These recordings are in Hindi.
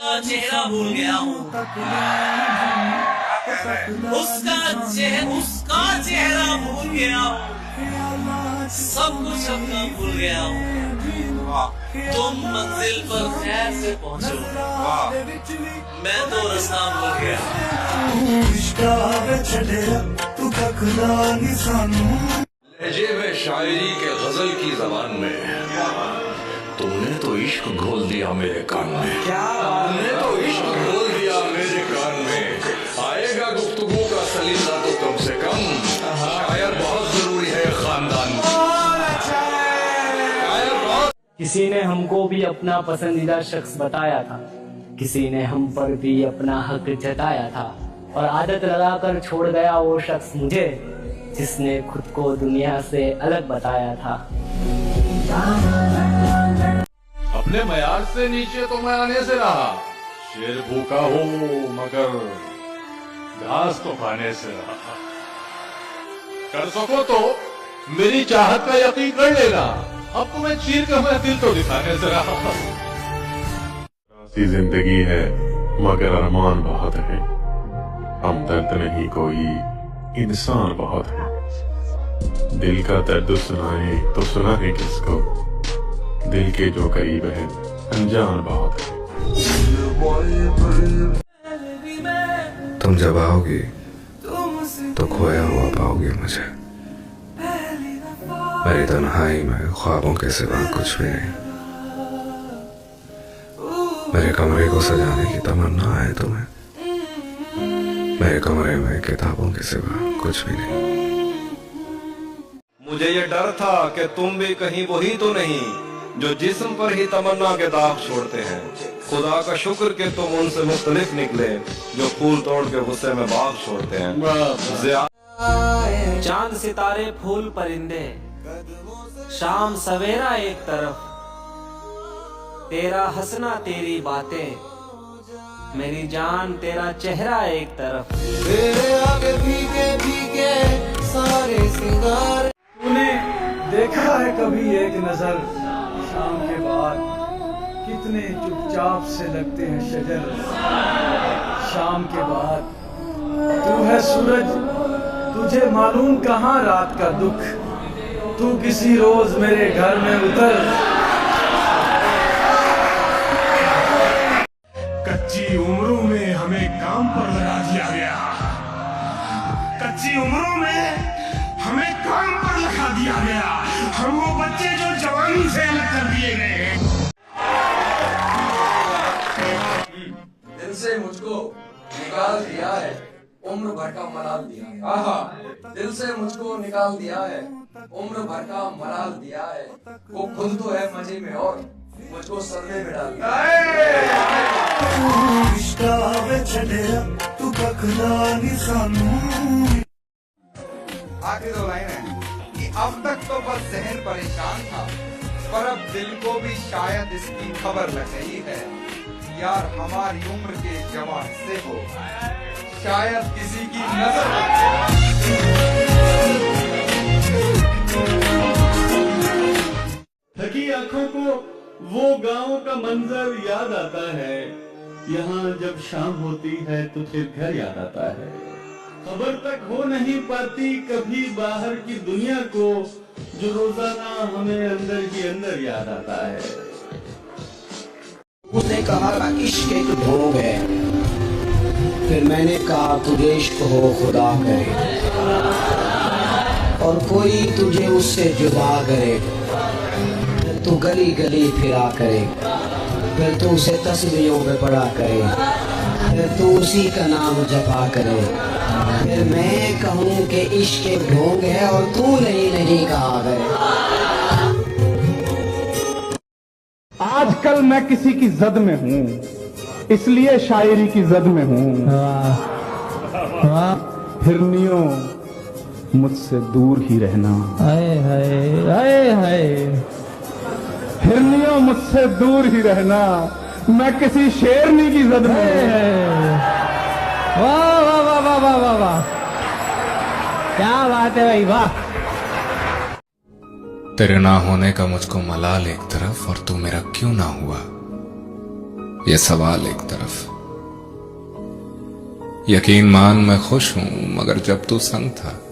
चेहरा भूल गया हूँ, उसका चेहरा भूल गया हूँ, सब कुछ अपना भूल गया हूँ। तुम मंजिल पर खैर से पहुँचो, मैं तो रास्ता भूल गया। लहजे में शायरी के गजल की जबान में तुमने तो इश्क घोल दिया मेरे कान में। तुमने तो इश्क घोल दिया मेरे कान में। आएगा गुफ्तगू का सलीका तो कम से कम शायर बहुत जरूरी है खानदान में। किसी ने हमको भी अपना पसंदीदा शख्स बताया था, किसी ने हम पर भी अपना हक जताया था, और आदत लगाकर छोड़ गया वो शख्स मुझे जिसने खुद को दुनिया से अलग बताया था। अपने मयार से नीचे तो मैं आने से रहा, शेर भूखा हो मगर घास तो खाने से रहा। कर सको तो मेरी चाहत का यकीन कर लेना, अब तुम्हें चीर कर मैं दिल तो दिखाने से रहा। सी जिंदगी है मगर अरमान बहुत है, हम दर्द नहीं कोई इंसान बहुत है। दिल का दर्द सुनाए तो सुनाए किसको, दिल के जो करीब है अनजान बहुत है। तुम जब आओगी तो खोया हुआ पाओगे मुझे, मेरी तन्हाई में ख्वाबों के सिवा कुछ भी नहीं। मेरे कमरे को सजाने की तमन्ना है तुम्हें, मेरे कमरे में किताबों के सिवा कुछ भी नहीं। मुझे ये डर था कि तुम भी कहीं वही तो नहीं जो जिस्म पर ही तमन्ना के दाग छोड़ते हैं। खुदा का शुक्र कि तुम उनसे मुख्तलिफ निकले जो फूल तोड़ के गुस्से में बाग छोड़ते हैं। चांद सितारे फूल परिंदे, शाम सवेरा एक तरफ, तेरा हंसना तेरी बातें, मेरी जान तेरा चेहरा एक तरफ। तेरे आगे भीगे भीगे सारे सिंगार। तूने देखा है कभी एक नजर शाम के बाद कितने चुपचाप से लगते हैं शजर। शाम के बाद तू है सूरज, तुझे मालूम कहाँ रात का दुख, तू किसी रोज मेरे घर में उतर। कच्ची उम्रों में हमें काम पर लगा दिया गया, कच्ची उम्रों में हमें काम पर लगा दिया गया। हम वो बच्चे जो जवानी से अलग कर दिए गए हैं। दिल से मुझको निकाल दिया है, उम्र भर का मलाल दिया है। आहा, दिल से मुझको निकाल दिया है, उम्र भर का मलाल दिया है। वो खुद तो है मजे में और मुझको सदमे में डाल दिया। आखिर दो लाइन है कि अब तक तो बस जहन परेशान था, पर अब दिल को भी शायद इसकी खबर लग गई है। यार हमारी उम्र के जवान से हो शायद किसी की नजर लग गई। थकी आंखों को वो गांव का मंजर याद आता है, यहाँ जब शाम होती है तो फिर घर याद आता है। खबर तक हो नहीं पाती कभी बाहर की दुनिया को, जो रोजाना हमें अंदर ही अंदर याद आता है। उसने कहा इश्क एक भोग है, फिर मैंने कहा तुझे इश्क हो खुदा करे, और कोई तुझे उससे जुदा करे, तू गली गली फिरा करे, फिर तू उसे तस्वीरों में पढ़ा करे, फिर तू उसी का नाम जपा करे, फिर मैं कहूँ कि इश्क एक ढोंग है और तू नहीं कहा करे। आजकल मैं किसी की जद में हूँ, इसलिए शायरी की जद में हूँ। हिरनियों मुझसे दूर ही रहना, हाय हाय हाय हाय। हिरनियों मुझसे दूर ही रहना, मैं किसी शेरनी की जद में हूँ। वाह वाह वाह वाह वाह वाह वाह, क्या बात है भाई, वाह। तेरे ना होने का मुझको मलाल एक तरफ, और तू मेरा क्यों ना हुआ, ये सवाल एक तरफ। यकीन मान मैं खुश हूं, मगर जब तू संग था,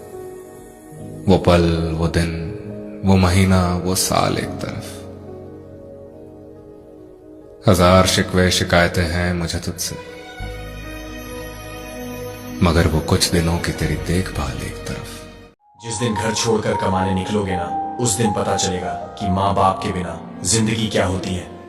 वो पल, वो दिन, वो महीना, वो साल एक तरफ। हजार शिकवे शिकायतें हैं मुझे तुझसे, मगर वो कुछ दिनों की तेरी देखभाल एक तरफ। जिस दिन घर छोड़कर कमाने निकलोगे ना, उस दिन पता चलेगा कि माँ बाप के बिना जिंदगी क्या होती है।